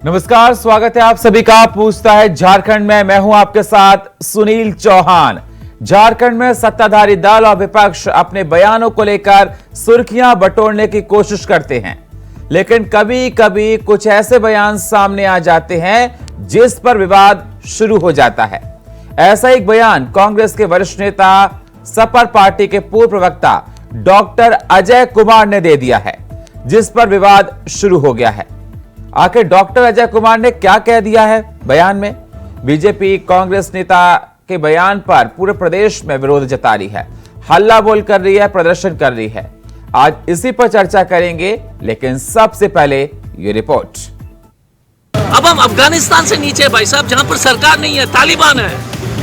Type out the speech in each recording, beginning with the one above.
नमस्कार, स्वागत है आप सभी का। पूछता है झारखंड में, मैं हूं आपके साथ सुनील चौहान। झारखंड में सत्ताधारी दल और विपक्ष अपने बयानों को लेकर सुर्खियां बटोरने की कोशिश करते हैं, लेकिन कभी कभी कुछ ऐसे बयान सामने आ जाते हैं जिस पर विवाद शुरू हो जाता है। ऐसा एक बयान कांग्रेस के वरिष्ठ नेता सपर पार्टी के पूर्व प्रवक्ता डॉक्टर अजय कुमार ने दे दिया है, जिस पर विवाद शुरू हो गया है। आखिर डॉक्टर अजय कुमार ने क्या कह दिया है बयान में? बीजेपी कांग्रेस नेता के बयान पर पूरे प्रदेश में विरोध जता रही है, हल्ला बोल कर रही है, प्रदर्शन कर रही है। आज इसी पर चर्चा करेंगे, लेकिन सबसे पहले ये रिपोर्ट। अब हम अफगानिस्तान से नीचे भाई साहब, जहां पर सरकार नहीं है, तालिबान है।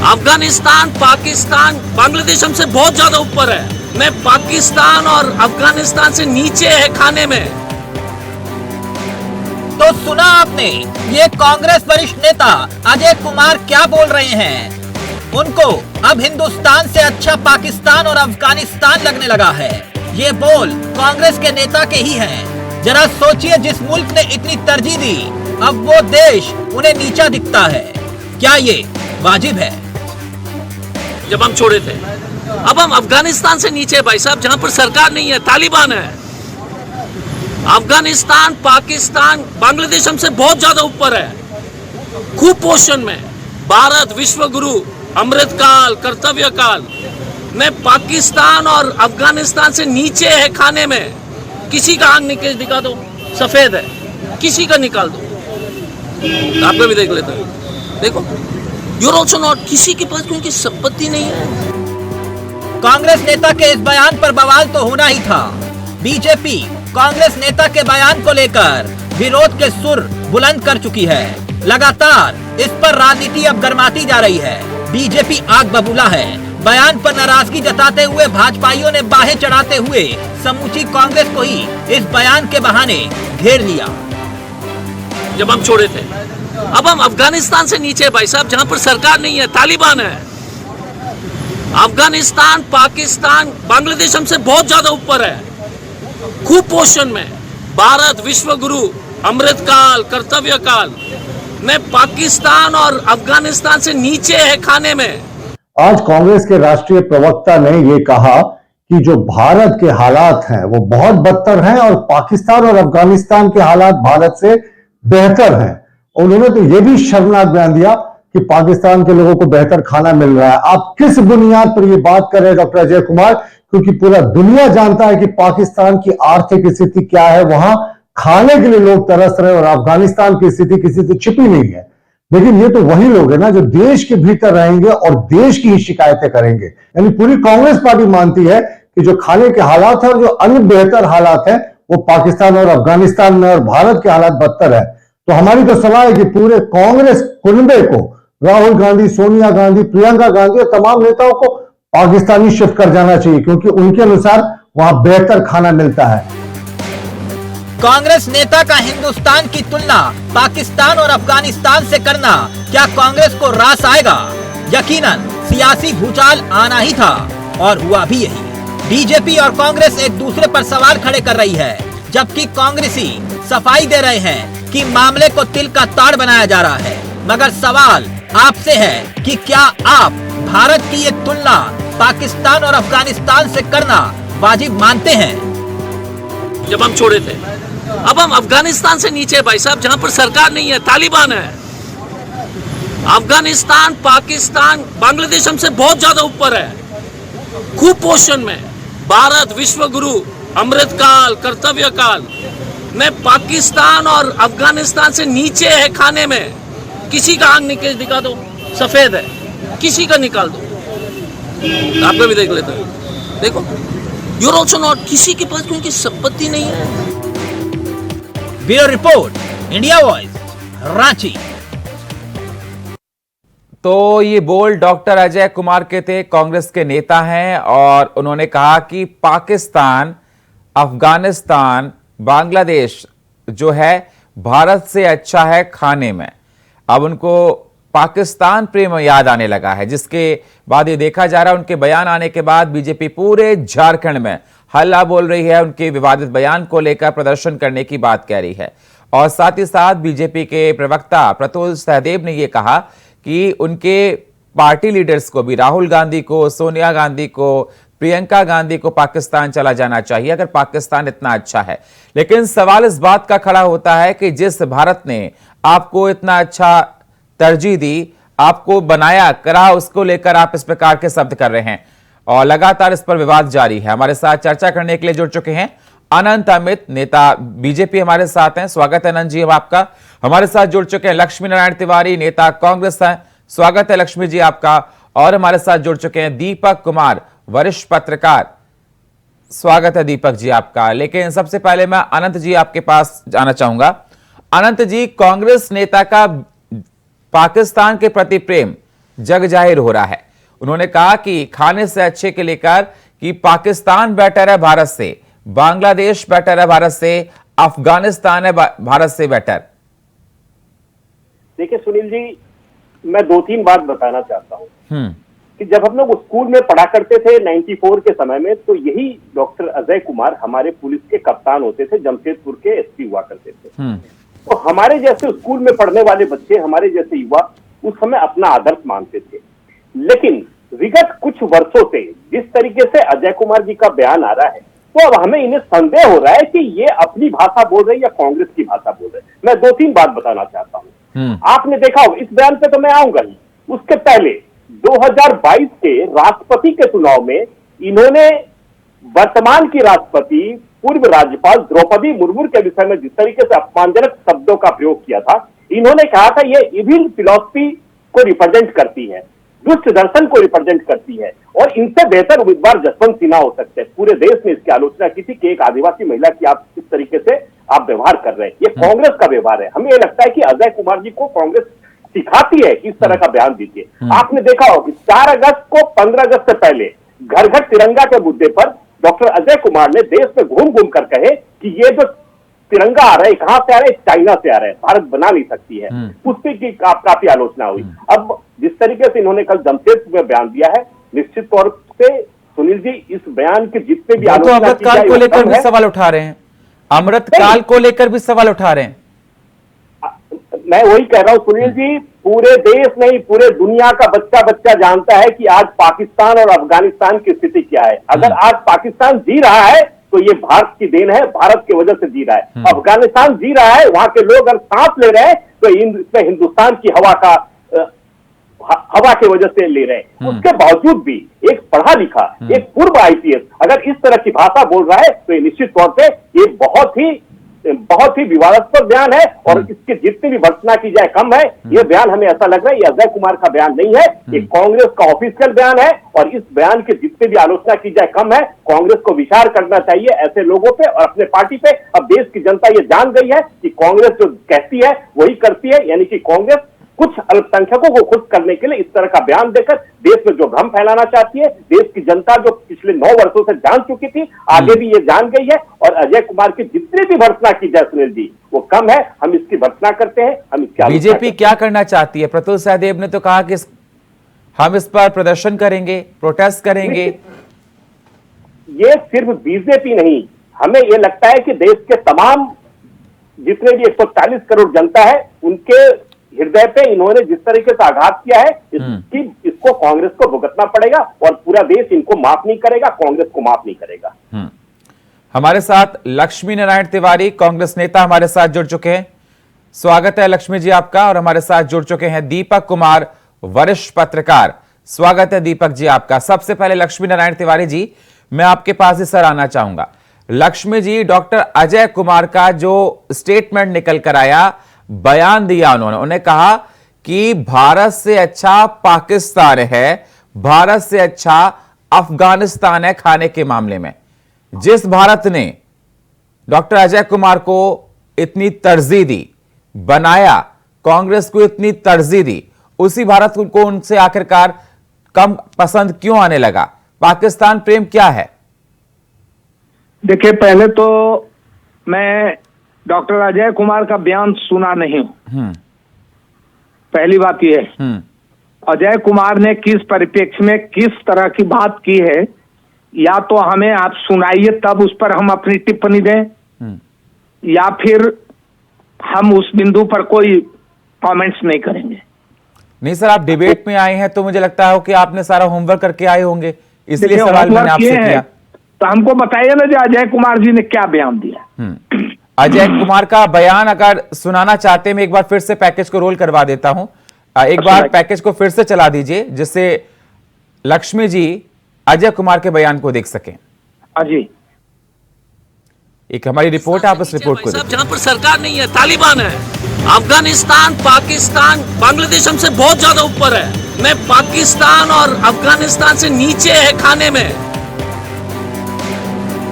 अफगानिस्तान, पाकिस्तान, बांग्लादेश हमसे बहुत ज्यादा ऊपर है। मैं पाकिस्तान और अफगानिस्तान से नीचे है खाने में। तो सुना आपने, ये कांग्रेस वरिष्ठ नेता अजय कुमार क्या बोल रहे हैं। उनको अब हिंदुस्तान से अच्छा पाकिस्तान और अफगानिस्तान लगने लगा है। ये बोल कांग्रेस के नेता के ही हैं। जरा सोचिए, जिस मुल्क ने इतनी तरजीह दी, अब वो देश उन्हें नीचा दिखता है। क्या ये वाजिब है? जब हम छोड़े थे, अब हम अफगानिस्तान से नीचे भाई साहब, जहां पर सरकार नहीं है, तालिबान है। अफगानिस्तान, पाकिस्तान, बांग्लादेश हमसे बहुत ज्यादा ऊपर है। कुपोषण में भारत विश्व गुरु, अमृतकाल, कर्तव्य काल। मैं पाकिस्तान और अफगानिस्तान से नीचे है खाने में। किसी का आंख निकल दिखा दो, सफेद है, किसी का निकाल दो। आप भी देख लेते हैं, देखो, यूर ऑल्सो नॉट। किसी के पास क्योंकि संपत्ति नहीं है। कांग्रेस नेता के इस बयान पर बवाल तो होना ही था। बीजेपी कांग्रेस नेता के बयान को लेकर विरोध के सुर बुलंद कर चुकी है। लगातार इस पर राजनीति अब गर्माती जा रही है। बीजेपी आग बबूला है। बयान पर नाराजगी जताते हुए भाजपाइयों ने बाहें चढ़ाते हुए समूची कांग्रेस को ही इस बयान के बहाने घेर लिया। जब हम छोड़े थे, अब हम अफगानिस्तान से नीचे भाई साहब, जहां पर सरकार नहीं है, तालिबान है। अफगानिस्तान, पाकिस्तान, बांग्लादेश हमसे बहुत ज्यादा ऊपर है। कुपोषण में भारत विश्व गुरु, अमृतकाल, कर्तव्य काल। मैं पाकिस्तान और अफगानिस्तान से नीचे है खाने में। आज कांग्रेस के राष्ट्रीय प्रवक्ता ने यह कहा कि जो भारत के हालात हैं वो बहुत बदतर हैं और पाकिस्तान और अफगानिस्तान के हालात भारत से बेहतर हैं। उन्होंने तो यह भी शर्मनाक बयान दिया कि पाकिस्तान के लोगों को बेहतर खाना मिल रहा है। आप किस बुनियाद पर यह बात कर रहे हैं डॉक्टर अजय कुमार? क्योंकि पूरा दुनिया जानता है कि पाकिस्तान की आर्थिक स्थिति क्या है, वहां खाने के लिए लोग तरस रहे हैं, और अफगानिस्तान की स्थिति किसी से छिपी नहीं है। लेकिन ये तो वही लोग हैं ना जो देश के भीतर रहेंगे और देश की ही शिकायतें करेंगे। यानी पूरी कांग्रेस पार्टी मानती है कि जो खाने के हालात है और जो अन्य बेहतर हालात है वो पाकिस्तान और अफगानिस्तान में, और भारत के हालात बदतर है। तो हमारी तो सलाह है कि पूरे कांग्रेस कुनबे को, राहुल गांधी, सोनिया गांधी, प्रियंका गांधी और तमाम नेताओं को पाकिस्तानी शिफ्ट कर जाना चाहिए, क्योंकि उनके अनुसार वहां बेहतर खाना मिलता है। कांग्रेस नेता का हिंदुस्तान की तुलना पाकिस्तान और अफगानिस्तान से करना क्या कांग्रेस को रास आएगा? यकीनन सियासी भूचाल आना ही था, और हुआ भी यही। बीजेपी और कांग्रेस एक दूसरे पर सवाल खड़े कर रही है, जबकि कांग्रेसी सफाई दे रहे हैं कि मामले को तिल का ताड़ बनाया जा रहा है। मगर सवाल आपसे है कि क्या आप भारत की ये तुलना पाकिस्तान और अफगानिस्तान से करना वाजिब मानते हैं? जब हम छोड़े थे, अब हम अफगानिस्तान से नीचे भाई साहब, जहां पर सरकार नहीं है, तालिबान है। अफगानिस्तान, पाकिस्तान, बांग्लादेश हमसे बहुत ज्यादा ऊपर है। कुपोषण में भारत विश्व गुरु, अमृतकाल, कर्तव्य काल। मैं पाकिस्तान और अफगानिस्तान से नीचे है खाने में। किसी का आंख निकल दिखा दो, सफेद है, किसी का निकाल दो। आप भी देख लेते हैं, देखो, यूर ऑल्सो नॉट। किसी के पास क्योंकि संपत्ति नहीं है। Bureau report, India voice, Ranchi. तो ये बोल डॉक्टर अजय कुमार के थे, कांग्रेस के नेता हैं, और उन्होंने कहा कि पाकिस्तान, अफगानिस्तान, बांग्लादेश जो है भारत से अच्छा है खाने में। अब उनको पाकिस्तान प्रेम याद आने लगा है, जिसके बाद ये देखा जा रहा है उनके बयान आने के बाद बीजेपी पूरे झारखंड में हल्ला बोल रही है, उनके विवादित बयान को लेकर प्रदर्शन करने की बात कह रही है। और साथ ही साथ बीजेपी के प्रवक्ता प्रतुल सहदेव ने यह कहा कि उनके पार्टी लीडर्स को भी, राहुल गांधी को, सोनिया गांधी को, प्रियंका गांधी को पाकिस्तान चला जाना चाहिए अगर पाकिस्तान इतना अच्छा है। लेकिन सवाल इस बात का खड़ा होता है कि जिस भारत ने आपको इतना अच्छा तरजीह दी, आपको बनाया करा, उसको लेकर आप इस प्रकार के शब्द कर रहे हैं और लगातार इस पर विवाद जारी है। हमारे साथ चर्चा करने के लिए जुड़ चुके हैं अनंत अमित, नेता बीजेपी हमारे साथ हैं। स्वागत है अनंत जी आपका। हमारे साथ जुड़ चुके हैं लक्ष्मी नारायण तिवारी, नेता कांग्रेस हैं। स्वागत है लक्ष्मी जी आपका। और हमारे साथ जुड़ चुके हैं दीपक कुमार, वरिष्ठ पत्रकार। स्वागत है दीपक जी आपका। लेकिन सबसे पहले मैं अनंत जी आपके पास जाना चाहूंगा। अनंत जी, कांग्रेस नेता का पाकिस्तान के प्रति प्रेम जग जाहिर हो रहा है। उन्होंने कहा कि खाने से अच्छे के लेकर कि पाकिस्तान बेटर है भारत से, बांग्लादेश बेटर है भारत से, अफगानिस्तान है भारत से बेटर। देखिए सुनील जी, मैं 2-3 बात बताना चाहता हूं कि जब हम लोग स्कूल में पढ़ा करते थे 94 के समय में, तो यही डॉक्टर अजय कुमार हमारे पुलिस के कप्तान होते थे, जमशेदपुर के एसपी हुआ करते थे। तो हमारे जैसे स्कूल में पढ़ने वाले बच्चे, हमारे जैसे युवा उस समय अपना आदर्श मानते थे। लेकिन विगत कुछ वर्षों से जिस तरीके से अजय कुमार जी का बयान आ रहा है, तो अब हमें इन्हें संदेह हो रहा है कि ये अपनी भाषा बोल रहे हैं या कांग्रेस की भाषा बोल रहे हैं। मैं 2-3 बात बताना चाहता हूं। आपने देखा होगा, इस बयान पे तो मैं आऊंगा ही, उसके पहले 2022 के राष्ट्रपति के चुनाव में इन्होंने वर्तमान की राष्ट्रपति पूर्व राज्यपाल द्रौपदी मुर्मू के विषय में जिस तरीके से अपमानजनक शब्दों का प्रयोग किया था, इन्होंने कहा था ये इविल फिलॉसफी को रिप्रेजेंट करती है, दुष्ट दर्शन को रिप्रेजेंट करती है और इनसे बेहतर उम्मीदवार जसवंत सिन्हा हो सकते हैं। पूरे देश ने इसकी आलोचना की थी कि एक आदिवासी महिला की आप इस तरीके से आप व्यवहार कर रहे हैं, ये कांग्रेस का व्यवहार है। हमें ये लगता है कि अजय कुमार जी को कांग्रेस सिखाती है कि इस तरह का बयान दीजिए। आपने देखा होगा कि 4 अगस्त को 15 अगस्त से पहले घर घर तिरंगा के मुद्दे पर डॉक्टर अजय कुमार ने देश में घूम घूम कर कहे कि ये जो तिरंगा आ रहा है कहां से आ रहा है, चाइना से आ रहा है, भारत बना नहीं सकती है। उस पर की काफी आलोचना हुई। अब जिस तरीके से इन्होंने कल जमशेदपुर में बयान दिया है, निश्चित तौर से सुनील जी इस बयान के जितने भी तो अमृतकाल को लेकर भी सवाल उठा रहे हैं, अमृतकाल को लेकर भी सवाल उठा रहे हैं। मैं वही कह रहा हूं सुनील जी, पूरे देश नहीं पूरे दुनिया का बच्चा बच्चा जानता है कि आज पाकिस्तान और अफगानिस्तान की स्थिति क्या है। अगर आज पाकिस्तान जी रहा है तो ये भारत की देन है, भारत की वजह से जी रहा है। अफगानिस्तान जी रहा है, वहां के लोग अगर सांस ले रहे हैं तो इसमें हिंदुस्तान की हवा की वजह से ले रहे हैं। उसके बावजूद भी एक पढ़ा लिखा, एक पूर्व आईपीएस अगर इस तरह की भाषा बोल रहा है तो ये निश्चित तौर पे ये बहुत ही विवादास्पद बयान है और इसके जितनी भी भर्त्सना की जाए कम है। यह बयान हमें ऐसा लग रहा है ये अजय कुमार का बयान नहीं है, ये कांग्रेस का ऑफिशियल बयान है और इस बयान के जितने भी आलोचना की जाए कम है। कांग्रेस को विचार करना चाहिए ऐसे लोगों पे और अपने पार्टी पे। अब देश की जनता ये जान गई है कि कांग्रेस जो कहती है वही करती है, यानी कि कांग्रेस कुछ अल्पसंख्यकों को खुश करने के लिए इस तरह का बयान देकर देश में जो भ्रम फैलाना चाहती है। देश की जनता जो पिछले 9 वर्षों से जान चुकी थी, आगे भी ये जान गई है और अजय कुमार की जितनी भी भर्त्सना की जाए सुनील जी वो कम है। हम इसकी भर्त्सना करते हैं, हम इसकी बीजेपी क्या करना चाहती है? प्रतुल सहदेव ने तो कहा कि हम इस पर प्रदर्शन करेंगे, प्रोटेस्ट करेंगे। ये सिर्फ बीजेपी नहीं, हमें ये लगता है कि देश के तमाम जितने भी 140 करोड़ जनता है उनके हृदय पे इन्होंने जिस तरीके से आघात किया है इसको कांग्रेस को भुगतना पड़ेगा और पूरा देश इनको माफ नहीं करेगा, कांग्रेस को माफ नहीं करेगा। हमारे साथ लक्ष्मी नारायण तिवारी, कांग्रेस नेता हमारे साथ जुड़ चुके हैं। स्वागत है लक्ष्मी जी आपका। और हमारे साथ जुड़ चुके हैं दीपक कुमार, वरिष्ठ पत्रकार। स्वागत है दीपक जी आपका। सबसे पहले लक्ष्मी नारायण तिवारी जी, मैं आपके पास ही सर आना चाहूंगा। लक्ष्मी जी, डॉक्टर अजय कुमार का जो स्टेटमेंट निकल कर आया, बयान दिया उन्होंने कहा कि भारत से अच्छा पाकिस्तान है, भारत से अच्छा अफगानिस्तान है खाने के मामले में। जिस भारत ने डॉक्टर अजय कुमार को इतनी तरजीह दी, बनाया, कांग्रेस को इतनी तरजीह दी, उसी भारत को उनसे आखिरकार कम पसंद क्यों आने लगा? पाकिस्तान प्रेम क्या है? देखिए, पहले तो मैं डॉक्टर अजय कुमार का बयान सुना नहीं हूं। पहली बात यह है अजय कुमार ने किस परिप्रेक्ष्य में किस तरह की बात की है, या तो हमें आप सुनाइए तब उस पर हम अपनी टिप्पणी दें, या फिर हम उस बिंदु पर कोई कमेंट्स नहीं करेंगे। नहीं सर, आप डिबेट में आए हैं तो मुझे लगता है कि आपने सारा होमवर्क करके आए होंगे, इसलिए सवाल मैंने आपसे किया। तो हमको बताइए ना जो अजय कुमार जी ने क्या बयान दिया। अजय कुमार का बयान अगर सुनाना चाहते हैं, मैं एक बार फिर से पैकेज को रोल करवा देता हूं। एक बार पैकेज को फिर से चला दीजिए जिससे लक्ष्मी जी अजय कुमार के बयान को देख सकें। जी, एक हमारी रिपोर्ट है, आप उस रिपोर्ट को देखिए। जहां पर सरकार नहीं है, तालिबान है, अफगानिस्तान, पाकिस्तान, बांग्लादेश हमसे बहुत ज्यादा ऊपर है। मैं पाकिस्तान और अफगानिस्तान से नीचे है खाने में।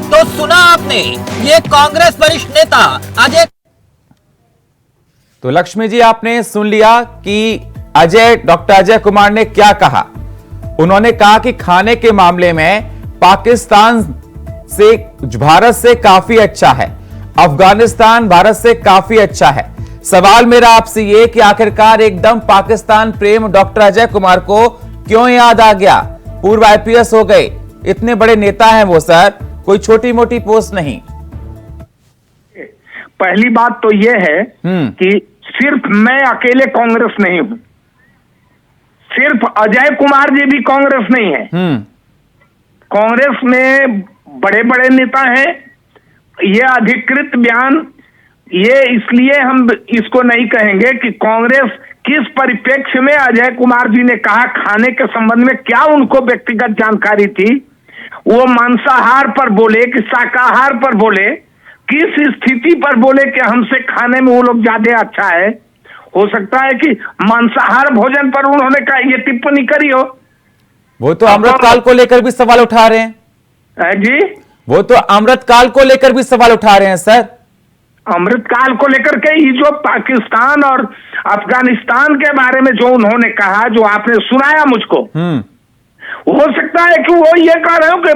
तो सुना आपने, ये कांग्रेस वरिष्ठ नेता अजय। तो लक्ष्मी जी, आपने सुन लिया कि डॉक्टर अजय कुमार ने क्या कहा। उन्होंने कहा कि खाने के मामले में पाकिस्तान से भारत से काफी अच्छा है, अफगानिस्तान भारत से काफी अच्छा है। सवाल मेरा आपसे ये कि आखिरकार एकदम पाकिस्तान प्रेम डॉक्टर अजय कुमार को क्यों याद आ गया? पूर्व आईपीएस हो गए, इतने बड़े नेता हैं वो सर, कोई छोटी मोटी पोस्ट नहीं। पहली बात तो यह है कि सिर्फ मैं अकेले कांग्रेस नहीं हूं, सिर्फ अजय कुमार जी भी कांग्रेस नहीं है। कांग्रेस में बड़े बड़े नेता हैं। ये अधिकृत बयान, ये इसलिए हम इसको नहीं कहेंगे कि कांग्रेस किस परिप्रेक्ष्य में अजय कुमार जी ने कहा, खाने के संबंध में क्या उनको व्यक्तिगत जानकारी थी, वो मांसाहार पर बोले कि शाकाहार पर बोले, किस स्थिति पर बोले कि हमसे खाने में वो लोग ज्यादा अच्छा है। हो सकता है कि मांसाहार भोजन पर उन्होंने कहा ये टिप्पणी करी हो। वो तो अमृतकाल को लेकर भी सवाल उठा रहे हैं जी, वो तो अमृतकाल को लेकर भी सवाल उठा रहे हैं सर। अमृतकाल को लेकर के ये जो पाकिस्तान और अफगानिस्तान के बारे में जो उन्होंने कहा, जो आपने सुनाया मुझको, हो सकता है कि वो ये कह रहे हो कि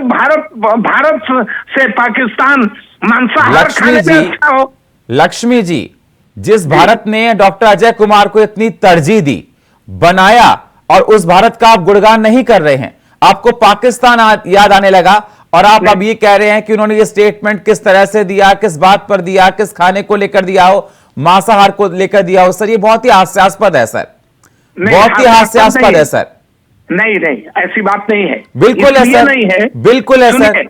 भारत से पाकिस्तान मांसाहार खाने में अच्छा हो। लक्ष्मी जी, जिस भारत ने डॉक्टर अजय कुमार को इतनी तरजीह दी, बनाया, और उस भारत का आप गुणगान नहीं कर रहे हैं, आपको पाकिस्तान याद आने लगा, और आप अब ये कह रहे हैं कि उन्होंने ये स्टेटमेंट किस तरह से दिया, किस बात पर दिया, किस खाने को लेकर दिया हो, मांसाहार को लेकर दिया हो। सर, ये बहुत ही हास्यास्पद है सर, बहुत ही हास्यास्पद है सर। नहीं, ऐसी बात नहीं है, बिल्कुल है सर, नहीं है, बिल्कुल है सर।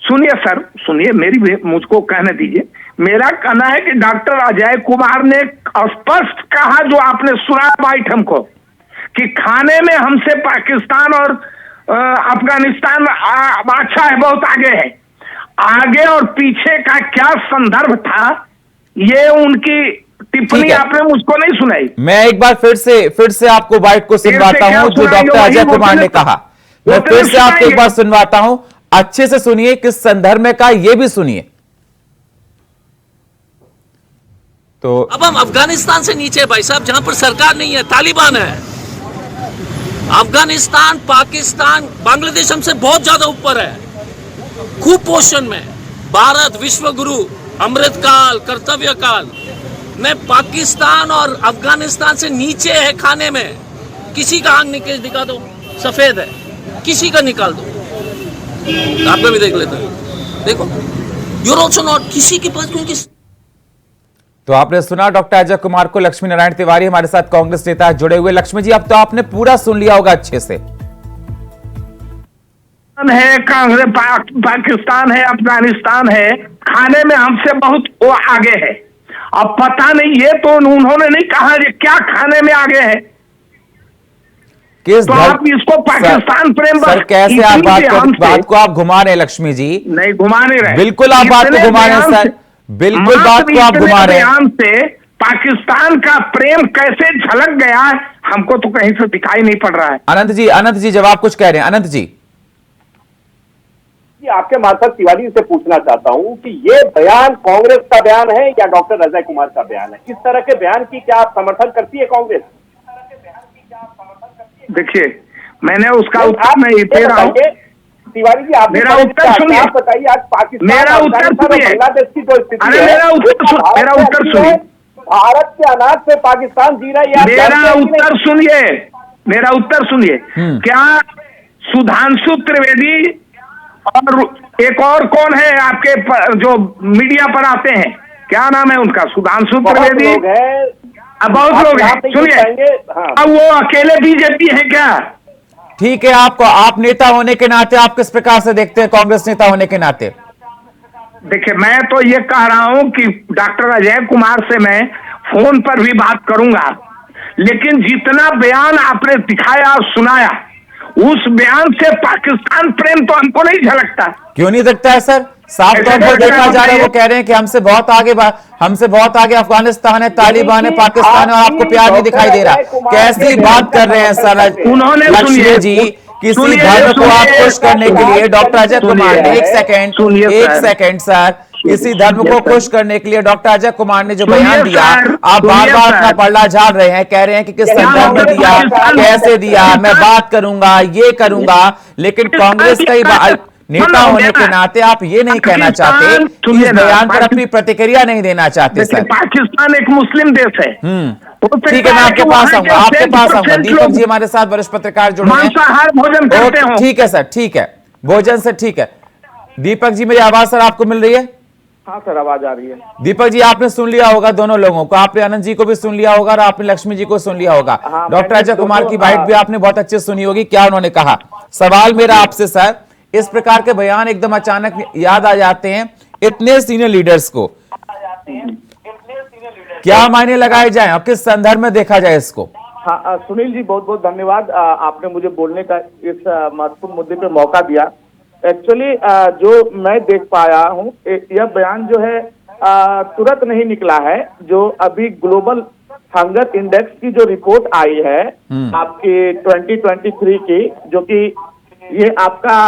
सुनिए सर, सुनिए, मुझको कहने दीजिए। मेरा कहना है कि डॉक्टर अजय कुमार ने स्पष्ट कहा, जो आपने सुना आइटम को, कि खाने में हमसे पाकिस्तान और अफगानिस्तान अच्छा है, बहुत आगे है। आगे और पीछे का क्या संदर्भ था, ये उनकी टिप्पणी आपने मुझको नहीं सुनाई। मैं एक बार फिर से आपको बाइट को सुनवाता हूं जो डॉक्टर अजय कुमार ने कहा। मैं फिर से आपको एक बार सुनवाता हूं, अच्छे से सुनिए, किस संदर्भ में कहा ये भी सुनिए। तो अब हम अफगानिस्तान से नीचे भाई साहब, जहां पर सरकार नहीं है, तालिबान है, अफगानिस्तान, पाकिस्तान, बांग्लादेश हमसे बहुत ज्यादा ऊपर है कुपोषण में। भारत विश्व गुरु, अमृतकाल, कर्तव्य काल, मैं पाकिस्तान और अफगानिस्तान से नीचे है खाने में। किसी का आंख निकल दिखा दो, सफेद है, किसी का निकाल दो, आपका भी देख लेते हैं, देखो, यूर ऑल्सो नॉट, किसी के पास क्योंकि। तो आपने सुना डॉक्टर अजय कुमार को। लक्ष्मी नारायण तिवारी हमारे साथ कांग्रेस नेता जुड़े हुए। लक्ष्मी जी, अब तो आपने पूरा सुन लिया होगा अच्छे से। है कांग्रेस, पाकिस्तान है, अफगानिस्तान है, खाने में हमसे बहुत वो आगे है। अब पता नहीं, ये तो उन्होंने नहीं कहा ये क्या खाने में आगे है। किस तो आप इसको पाकिस्तान प्रेम सर, कैसे आप बात को आप घुमा रहे हैं लक्ष्मी जी? नहीं घुमा नहीं रहे, बिल्कुल आप बात को घुमा रहे हैं सर, बिल्कुल बात को आप घुमा रहे हैं। से पाकिस्तान का प्रेम कैसे झलक गया हमको तो कहीं से दिखाई नहीं पड़ रहा है। अनंत जी जवाब कुछ कह रहे हैं। अनंत जी, आपके मार्फत तिवारी से पूछना चाहता हूं कि ये बयान कांग्रेस का बयान है या डॉक्टर अजय कुमार का बयान है? इस तरह के बयान की क्या आप समर्थन करती है कांग्रेस? देखिए, मैंने उसका उत्तर नहीं दे रहा हूं। तिवारी जी, आप मेरा उत्तर सुनिए, आप बताइए। आज पाकिस्तान, मेरा उत्तर सुनिए, बांग्लादेश की जो स्थिति है, मेरा उत्तर सुनिए। भारत के अनाज से पाकिस्तान जी रहा है। मेरा उत्तर सुनिए। क्या सुधांशु त्रिवेदी और एक और कौन है आपके जो मीडिया पर आते हैं, क्या नाम है उनका, सुधांशु बहुत त्रिवेदी। लोग हैं। अब बहुत लोग हैं, आप यहाँ पे ये सुनिए, हाँ। अब वो अकेले बीजेपी है क्या? ठीक है, आपको, आप नेता होने के नाते आप किस प्रकार से देखते हैं कांग्रेस नेता होने के नाते? देखिए, मैं तो ये कह रहा हूं कि डॉक्टर अजय कुमार से मैं फोन पर भी बात करूंगा, लेकिन जितना बयान आपने दिखाया और सुनाया, उस बयान से पाकिस्तान प्रेम तो हमको नहीं झलकता। क्यों नहीं दिखता है सर? साफ तौर पर देखा जा रहा है, वो कह रहे हैं कि हमसे बहुत आगे अफगानिस्तान है, तालिबान है, पाकिस्तान है, और आपको प्यार नहीं दिखाई दे रहा। कैसी बात कर रहे हैं सर उन्होंने, लक्ष्मी जी? किसी धर्म को आप खुश करने के लिए डॉक्टर अजय कुमार ने, एक सेकंड सर, किसी धर्म को खुश करने के लिए डॉक्टर अजय कुमार ने जो बयान दिया, आप बार बार अपना पल्ला झाड़ रहे हैं, कह रहे हैं कि किस संदर्भ में दिया, कैसे दिया, मैं बात करूंगा, ये करूंगा, लेकिन कांग्रेस का ही नेता होने के नाते आप ये नहीं कहना चाहते कि इस बयान पर अपनी प्रतिक्रिया नहीं देना चाहते सर। पाकिस्तान एक मुस्लिम देश है। ठीक है, मैं आपके पास आऊंगा, दीपक जी हमारे साथ वरिष्ठ पत्रकार जुड़े हैं। मांसाहार भोजन करते हो। ठीक है सर, ठीक है, भोजन से ठीक है। दीपक जी, मेरी आवाज सर आपको मिल रही है? हाँ सर, आवाज आ रही है। दीपक जी, आपने सुन लिया होगा दोनों लोगों को, आपने आनंद जी को भी सुन लिया होगा और आपने लक्ष्मी जी को सुन लिया होगा। डॉक्टर अजय कुमार की बाइट भी आपने बहुत अच्छे सुनी होगी, क्या उन्होंने कहा। सवाल मेरा आपसे सर, इस प्रकार के बयान एकदम अचानक याद आ जाते हैं इतने सीनियर लीडर्स को, क्या मायने लगाए जाएं और किस संदर्भ में देखा जाए इसको? हाँ सुनील जी, बहुत बहुत धन्यवाद, आपने मुझे बोलने का इस महत्वपूर्ण मुद्दे पे मौका दिया। एक्चुअली जो मैं देख पाया हूँ, यह बयान जो है तुरंत नहीं निकला है। जो अभी ग्लोबल हंगर इंडेक्स की जो रिपोर्ट आई है आपकी 2023 की, जो कि ये आपका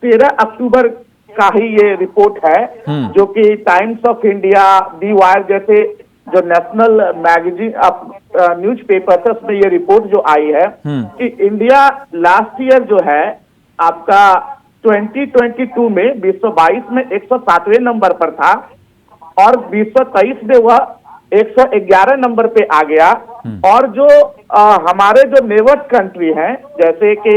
13 अक्टूबर का ही ये रिपोर्ट है, जो कि times of India, the wire जैसे जो नेशनल मैगजीन न्यूज़पेपर्स है, उसमें ये रिपोर्ट जो आई है कि इंडिया लास्ट ईयर जो है आपका 2022 में 2022 में 107वें नंबर पर था और 2023 में वह 111 नंबर पे आ गया। और जो हमारे जो नेबर्स कंट्री हैं, जैसे कि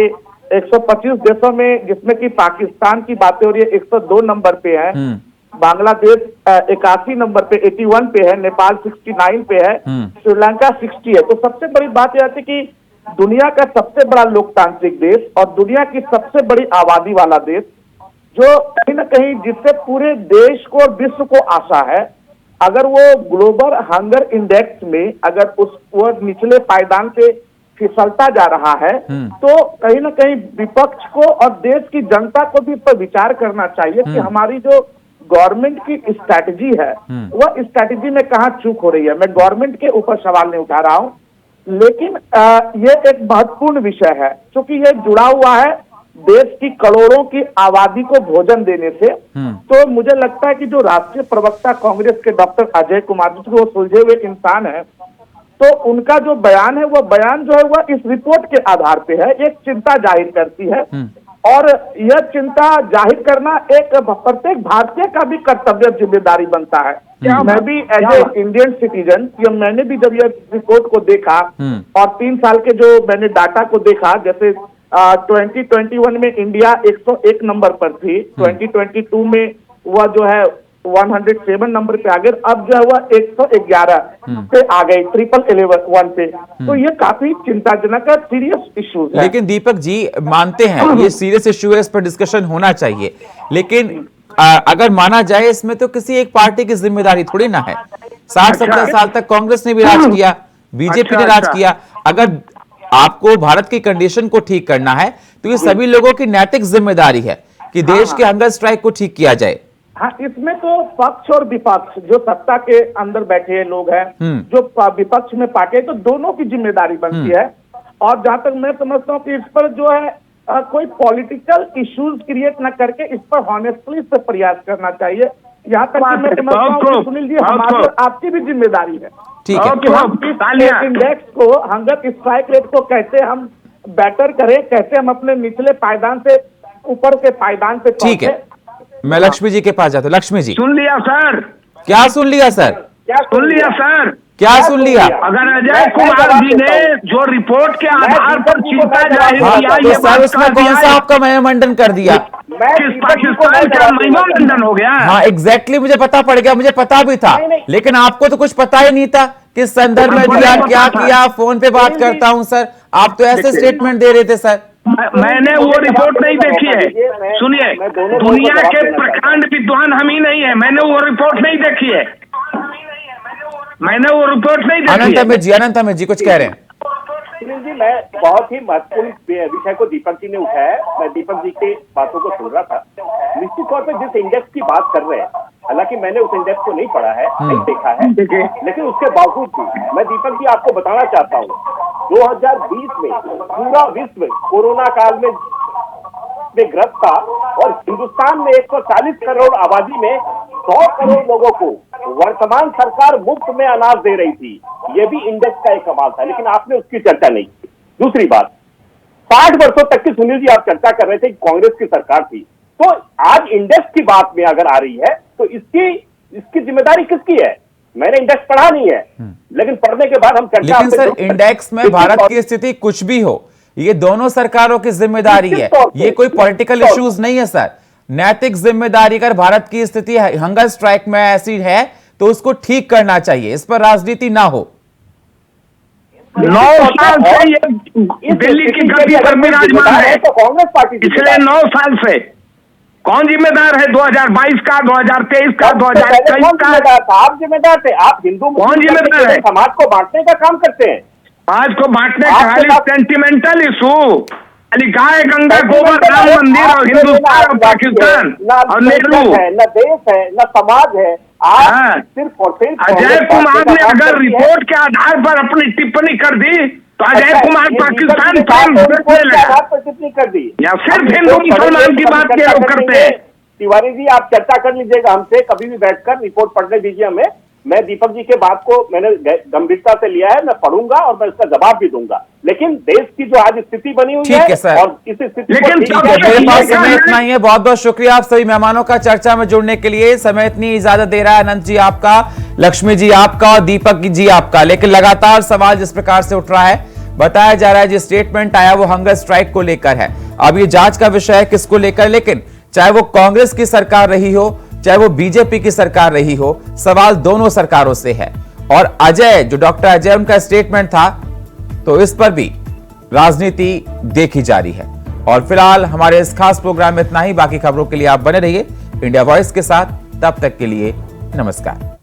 125 देशों में, जिसमें कि पाकिस्तान की बातें हो रही है, 102 नंबर पे है, बांग्लादेश 81 नंबर पे, 81 पे है, नेपाल 69 पे है, श्रीलंका 60 है। तो सबसे बड़ी बात यह है कि दुनिया का सबसे बड़ा लोकतांत्रिक देश और दुनिया की सबसे बड़ी आबादी वाला देश, जो कहीं ना कहीं जिससे पूरे देश को और विश्व को आशा है, अगर वो ग्लोबल हंगर इंडेक्स में अगर वो निचले पायदान पे फिसलता जा रहा है, तो कहीं ना कहीं विपक्ष को और देश की जनता को भी इस पर विचार करना चाहिए कि हमारी जो गवर्नमेंट की स्ट्रैटेजी है, वह स्ट्रैटेजी में कहाँ चूक हो रही है। मैं गवर्नमेंट के ऊपर सवाल नहीं उठा रहा हूँ, लेकिन ये एक महत्वपूर्ण विषय है, क्योंकि ये जुड़ा हुआ है देश की करोड़ों की आबादी को भोजन देने से। तो मुझे लगता है कि जो राष्ट्रीय प्रवक्ता कांग्रेस के डॉक्टर अजय कुमार, वो सुलझे हुए इंसान है, तो उनका जो बयान है, वह बयान जो है वह इस रिपोर्ट के आधार पे है, एक चिंता जाहिर करती है। और यह चिंता जाहिर करना एक प्रत्येक भारतीय का भी कर्तव्य, जिम्मेदारी बनता है। मैं भी एज ए इंडियन सिटीजन, मैंने भी जब यह रिपोर्ट को देखा और 3 साल के जो मैंने डाटा को देखा, जैसे 2021 में इंडिया 101 नंबर पर थी, 2022 में वह जो है 107 नंबर पे आ गए, अब जो है वह 111 पे आ गई, 1111 पे। तो ये काफी चिंताजनक है, सीरियस इश्यूज है। लेकिन दीपक जी मानते हैं ये सीरियस इश्यू है, इस पर डिस्कशन होना चाहिए, लेकिन अगर माना जाए इसमें तो किसी एक पार्टी की जिम्मेदारी थोड़ी ना है। 60-70 साल तक कांग्रेस ने भी राज किया, बीजेपी ने राज किया। अगर आपको भारत की कंडीशन को ठीक करना है तो ये सभी लोगों की नैतिक जिम्मेदारी है कि देश के हंगर स्ट्राइक को ठीक किया जाए। हाँ, इसमें तो पक्ष और विपक्ष, जो सत्ता के अंदर बैठे लोग हैं, जो विपक्ष में पार्टी, तो दोनों की जिम्मेदारी बनती है। और जहां तक मैं समझता हूँ कि इस पर जो है कोई पॉलिटिकल इश्यूज क्रिएट न करके इस पर हॉनेस्टली से प्रयास करना चाहिए। यहाँ तक कि मैं समझता हूँ कि सुनील जी, हमारी आपकी भी जिम्मेदारी है, ठीक है, कि हम इस इंडेक्स को, हंगर स्ट्राइक रेट को कैसे हम बेटर करें, कैसे हम अपने निचले पायदान से ऊपर के पायदान पे। ठीक है, मैं लक्ष्मी जी के पास जाता हूँ। लक्ष्मी जी, सुन लिया सर? क्या सुन लिया सर? क्या सुन लिया सर? क्या सुन लिया? अगर अजय कुमार जी ने जो रिपोर्ट के आधार पर चिंता जाहिर किया, तो सर उसमें कौन सा आपका मनोमंडन कर दिया? किस पाकिस्तान का महिमा मंडन हो गया? हाँ एग्जैक्टली मुझे पता पड़ गया, मुझे पता भी था, लेकिन आपको तो कुछ पता ही नहीं था किस संदर्भ में दिया, क्या किया। फोन पे बात करता हूँ सर, आप तो ऐसे स्टेटमेंट दे रहे थे सर। मैंने वो रिपोर्ट नहीं देखी है। सुनिए, दुनिया के प्रकांड विद्वान हम ही नहीं है, मैंने वो रिपोर्ट नहीं देखी है। मैंने वो रिपोर्ट नहीं देखी है। अनंत हमें जी कुछ कह रहे हैं। सुनील जी, मैं बहुत ही महत्वपूर्ण विषय को दीपक जी ने उठाया है। मैं दीपक जी के बातों को सुन रहा था। निश्चित तौर पर जिस इंडेक्स की बात कर रहे हैं, हालांकि मैंने उस इंडेक्स को नहीं पढ़ा है, नहीं देखा है, लेकिन उसके बावजूद भी मैं दीपक जी आपको बताना चाहता हूँ, 2020 में पूरा विश्व कोरोना काल में ग्रस्त था और हिंदुस्तान में 140 करोड़ आबादी में 100 करोड़ लोगों को वर्तमान सरकार मुफ्त में अनाज दे रही थी। यह भी इंडेक्स का एक कमाल था, लेकिन आपने उसकी चर्चा नहीं की। दूसरी बात, 60 वर्षों तक की सुनील जी आप चर्चा कर रहे थे कि कांग्रेस की सरकार थी, तो आज इंडेक्स की बात में अगर आ रही है तो इसकी जिम्मेदारी किसकी है? मैंने इंडेक्स पढ़ा नहीं है, लेकिन पढ़ने के बाद हम चर्चा। लेकिन सर इंडेक्स में भारत की स्थिति कुछ भी हो, ये दोनों सरकारों की जिम्मेदारी है, ये कोई पॉलिटिकल इश्यूज नहीं है सर। नैतिक जिम्मेदारी अगर भारत की स्थिति हंगर स्ट्राइक में ऐसी है तो उसको ठीक करना चाहिए, इस पर राजनीति ना हो। 9 साल से ये दिल्ली की गद्दी पर विराजमान है, तो कांग्रेस पार्टी पिछले 9 साल से कौन जिम्मेदार है? 2022 का, 2023 का, 2023 का? आप जिम्मेदार थे। आप हिंदू कौन जिम्मेदार है? समाज को बांटने का काम करते हैं। आज को बांटने का खाली सेंटिमेंटल इशू, खाली गाय, गंगा, गोबर, राम मंदिर और हिंदुस्तान और पाकिस्तान और नेहरू है, न देश है, न समाज है। आप सिर्फ और सिर्फ अजय कुमार ने अगर रिपोर्ट के आधार पर अपनी टिप्पणी कर दी तो अजय कुमार पाकिस्तान टिप्पणी कर दी, या सिर्फ हिंदू मुसलमान की बात ये लोग करते हैं। तिवारी जी, आप चर्चा कर लीजिएगा हमसे कभी भी बैठकर, रिपोर्ट पढ़ने दीजिए हमें। मैं दीपक जी के बात को मैंने गंभीरता से लिया है, मैं पढ़ूंगा और मैं इसका जवाब भी दूंगा। लेकिन देश की जो आज स्थिति बनी हुई है सर। और इस स्थिति मेरे पास समय इतना ही है। बहुत बहुत शुक्रिया आप सभी मेहमानों का चर्चा में जुड़ने के लिए। समय इतनी इजाजत दे रहा है अनंत जी आपका, लक्ष्मी जी आपका और दीपक जी आपका। लेकिन लगातार सवाल जिस प्रकार से उठ रहा है, बताया जा रहा है जो स्टेटमेंट आया वो हंगर स्ट्राइक को लेकर है। अब ये जांच का विषय है किसको लेकर, लेकिन चाहे वो कांग्रेस की सरकार रही हो चाहे वो बीजेपी की सरकार रही हो, सवाल दोनों सरकारों से है। और अजय जो डॉक्टर अजय उनका स्टेटमेंट था, तो इस पर भी राजनीति देखी जा रही है। और फिलहाल हमारे इस खास प्रोग्राम में इतना ही। बाकी खबरों के लिए आप बने रहिए इंडिया वॉइस के साथ। तब तक के लिए नमस्कार।